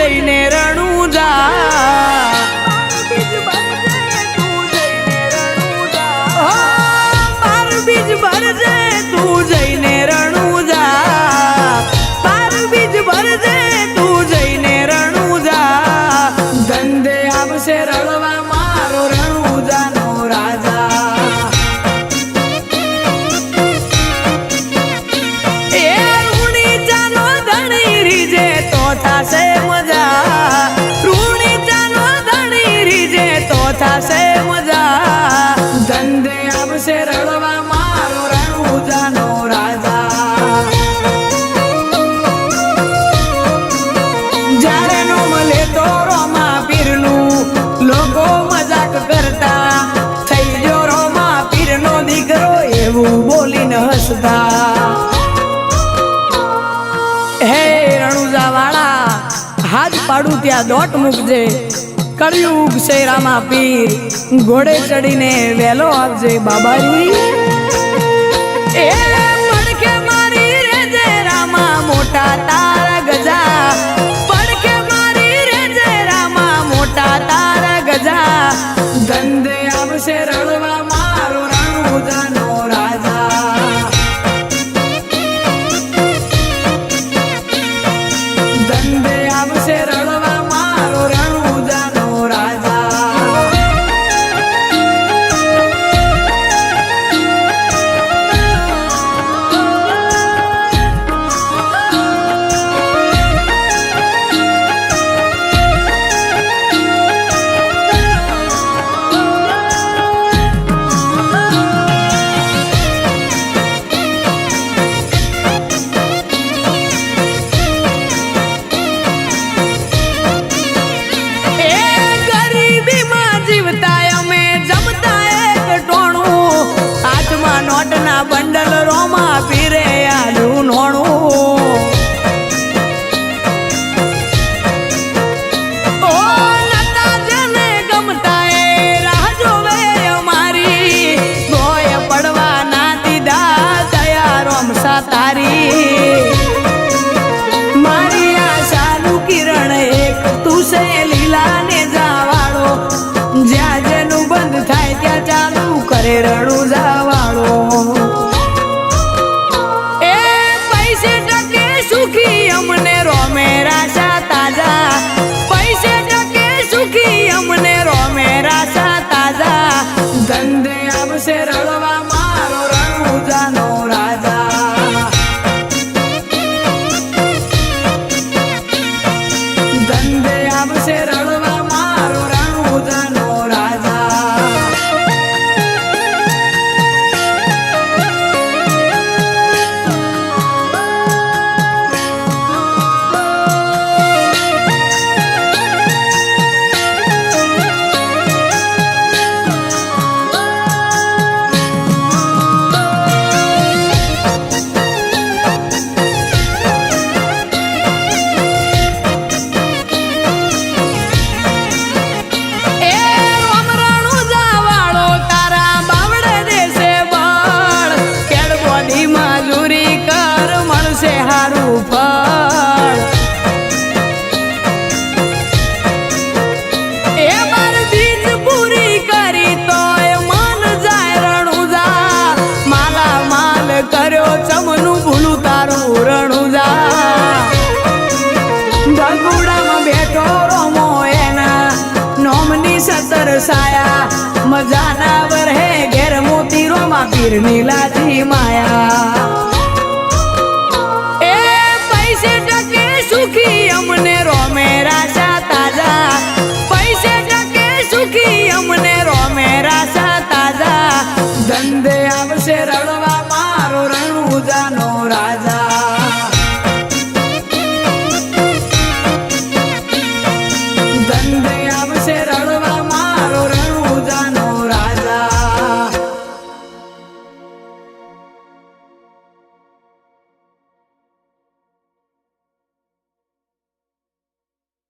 જઈને રણુજા પાર બીજ ભરજે તું જઈને રણુજા પાર બીજ ભરજે તું જઈને રણુજા ધંધે આવશે રળવા મારો રણુજાનો રાજા એ રૂણી ચાનો ધણી રીજે તો થાશે મજા રૂણી ચાનો ધણી રીજે તો થાશે મજા ધંધે આવશે રળવા મારો રણુજાનો રાજા જ્યારે નો મળે તો રોમા પીરનું લોકો મજાક કરતા થઈ ગયો રોમા પીરનો દીકરો એવું બોલીને હસતા હે રણુજા વાળા હાથ પાડું ત્યાં દોટ મૂકજે કળિયુગ શેરામાં પીર ઘોડે ચડીને વેલો આવજે બાબાજી એ પડખે મારી રેજે રામા મોટા તારા ગજા પડખે મારી રેજે રામા મોટા તારા ગજા ધંધે આવશે રળવા મારો રણુજાનો રાજા ધંધે આવશે રળવા મારો રણુજાનો રાજા નોટના બંડલ રોમા પીરે આલું નોણું ઓ નતા જેને ગમતા એ રાહ જોવે અમારી ગોય પડવા ના દીધા દયા રોમસા તારી મારી આશાનું કિરણ એક તું છે લીલા ને જાવાળો જ્યાં જેનું બંધ થાય ત્યાં ચાલુ કરે રણુજા વાળો એ પૈસે ટકે સુખી અમને રોમે રાશા તાજા પૈસે ટકે સુખી અમને રોમે રાશા તાજા ધંધે આવશે રળવા મારો રણુજાનો રાજા ધંધે આવશે રળવા મારો રણુજાનો રાજા ચમનું ભૂલું તારું રણુજા ગગુડામાં બેઠો રોમો એના નોમની સતર સાયા મજાના વરહે ઘેર મોતી રોમા પીરની લાજી માયા એ પૈસે ટકે સુખી અમને રોમે રાશા તાજા પૈસે ટકે સુખી અમને રોમે રાશા તાજા ધંધે આવશે રળવા